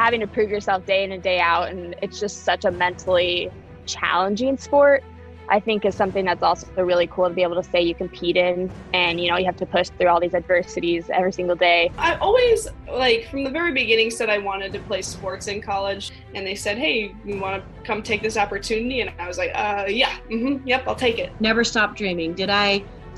having to prove yourself day in and day out, and it's just such a mentally challenging sport, I think is something that's also really cool to be able to say you compete in, and you have to push through all these adversities every single day. I always, from the very beginning, said I wanted to play sports in college, and they said, hey, you want to come take this opportunity? And I was like, yep, I'll take it. Never stop dreaming. Did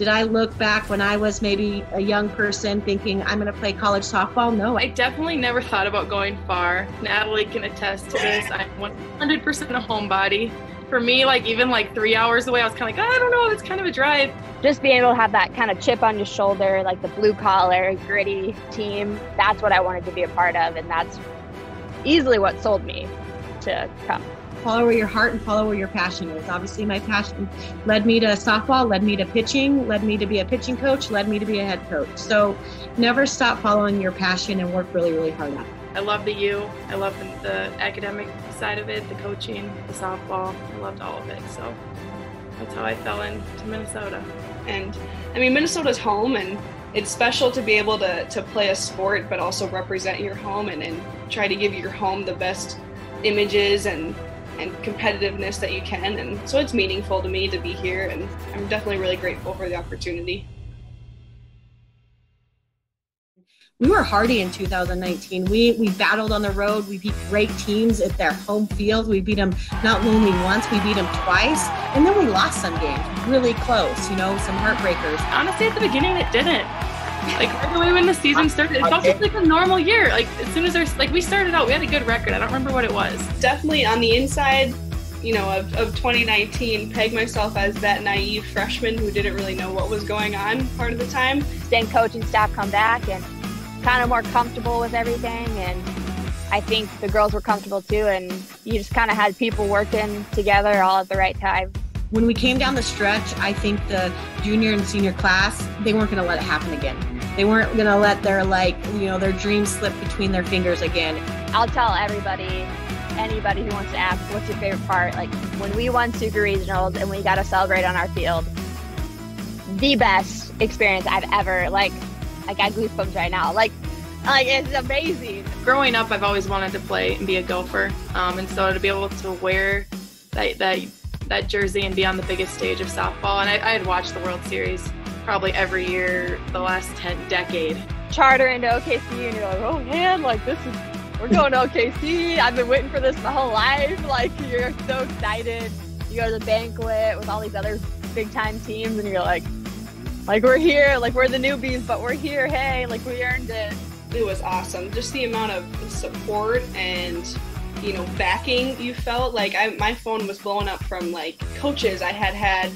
I look back when I was maybe a young person thinking I'm going to play college softball? No. I definitely never thought about going far. Natalie can attest to this. I'm 100% a homebody. For me, even 3 hours away, I was kind of like, I don't know, it's kind of a drive. Just being able to have that kind of chip on your shoulder, like the blue collar, gritty team, that's what I wanted to be a part of. And that's easily what sold me to come. Follow where your heart and follow where your passion is. Obviously, my passion led me to softball, led me to pitching, led me to be a pitching coach, led me to be a head coach. So never stop following your passion and work really, really hard at it. I love the U. I love the academic side of it, the coaching, the softball. I loved all of it. So that's how I fell into Minnesota. And Minnesota's home, and it's special to be able to play a sport, but also represent your home and try to give your home the best images and competitiveness that you can. And so it's meaningful to me to be here, and I'm definitely really grateful for the opportunity. We were hardy in 2019. We battled on the road. We beat great teams at their home field. We beat them not only once, we beat them twice. And then we lost some games really close, some heartbreakers. Honestly, at the beginning, it didn't. Right away when the season started, it felt just like a normal year. As soon as we started out, we had a good record. I don't remember what it was. Definitely on the inside, of 2019, peg myself as that naive freshman who didn't really know what was going on part of the time. Then coaching staff come back and kind of more comfortable with everything, and I think the girls were comfortable too, and you just kind of had people working together all at the right time. When we came down the stretch, I think the junior and senior class, they weren't going to let it happen again. They weren't going to let their dreams slip between their fingers again. I'll tell anybody who wants to ask, what's your favorite part? When we won Super Regionals and we got to celebrate on our field, the best experience I've ever, I got goosebumps right now. It's amazing. Growing up, I've always wanted to play and be a Gopher. And so to be able to wear that jersey and be on the biggest stage of softball. And I had watched the World Series probably every year the last decade. Charter into OKC and you're like, oh man, we're going to OKC. I've been waiting for this my whole life. You're so excited. You go to the banquet with all these other big time teams and you're like we're here, we're the newbies, but we're here. Hey, we earned it. It was awesome. Just the amount of support and, backing you felt. My phone was blowing up from coaches I had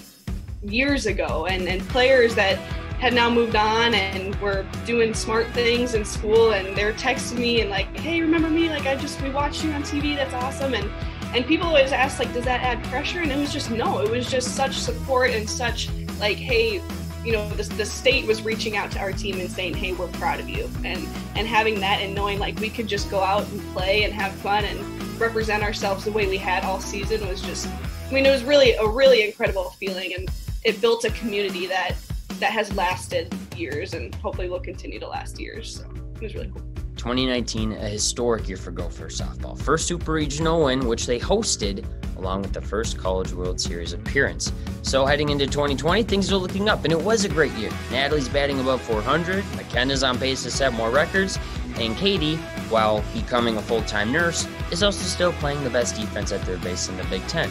years ago and players that had now moved on and were doing smart things in school, and they were texting me and hey, remember me? We watched you on TV. That's awesome. And people always ask, does that add pressure? And it was just, no, it was just such support and such hey, the state was reaching out to our team and saying, hey, we're proud of you. And having that and knowing we could just go out and play and have fun and represent ourselves the way we had all season was just, it was really a really incredible feeling. And it built a community that has lasted years and hopefully will continue to last years. So it was really cool. 2019, a historic year for Gophers softball. First Super Regional win, which they hosted, along with the first College World Series appearance. So heading into 2020, things are looking up, and it was a great year. Natalie's batting above 400, Makenna's on pace to set more records, and Katie, while becoming a full-time nurse, is also still playing the best defense at third base in the Big Ten.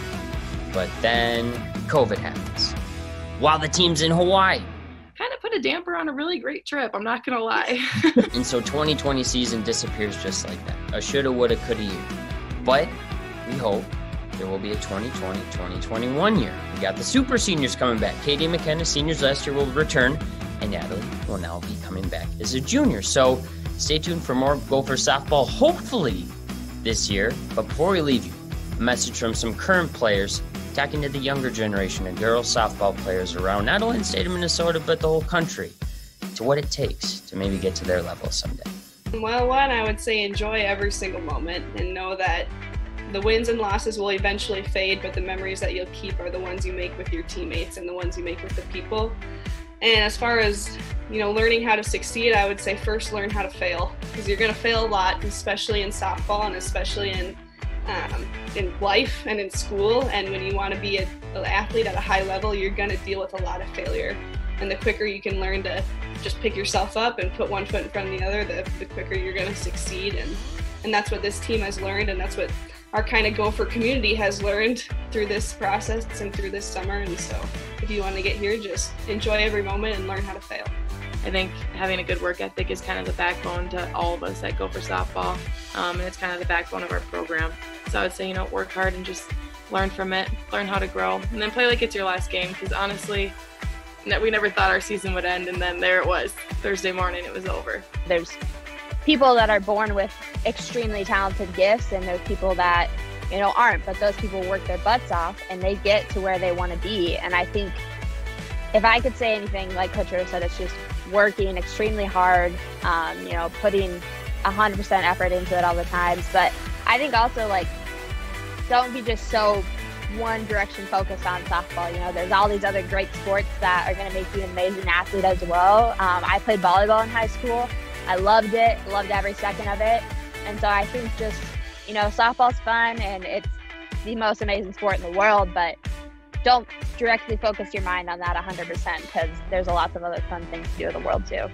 But then COVID happens. While the team's in Hawaii, kind of put a damper on a really great trip, I'm not gonna lie. And so 2020 season disappears just like that. A shoulda, woulda, coulda year. But we hope there will be a 2020-2021 year. We got the super seniors coming back. Katie and Makenna, seniors last year, will return, and Natalie will now be coming back as a junior. So stay tuned for more Gopher softball, hopefully this year. But before we leave you, a message from some current players talking to the younger generation of girls softball players around not only the state of Minnesota, but the whole country, to what it takes to maybe get to their level someday. Well, I would say enjoy every single moment and know that the wins and losses will eventually fade, but the memories that you'll keep are the ones you make with your teammates and the ones you make with the people. And as far as, learning how to succeed, I would say first learn how to fail, because you're going to fail a lot, especially in softball and especially in life and in school. And when you want to be an athlete at a high level, you're going to deal with a lot of failure. And the quicker you can learn to just pick yourself up and put one foot in front of the other, the quicker you're going to succeed. And that's what this team has learned, and that's what our kind of Gopher community has learned through this process and through this summer. And so if you want to get here, just enjoy every moment and learn how to fail. I think having a good work ethic is kind of the backbone to all of us at Gopher softball, and it's kind of the backbone of our program. So I would say, work hard and just learn from it, learn how to grow, and then play like it's your last game, because honestly, we never thought our season would end, and then there it was. Thursday morning, it was over. There's people that are born with extremely talented gifts, and there's people that, aren't, but those people work their butts off and they get to where they want to be. And I think if I could say anything, like Coach Ritter said, it's just working extremely hard, putting 100% effort into it all the times. But I think also, don't be just so one direction focused on softball. There's all these other great sports that are going to make you an amazing athlete as well. I played volleyball in high school. I loved it, loved every second of it. And so I think just, softball's fun and it's the most amazing sport in the world, but don't directly focus your mind on that 100%, because there's a lots of other fun things to do in the world too.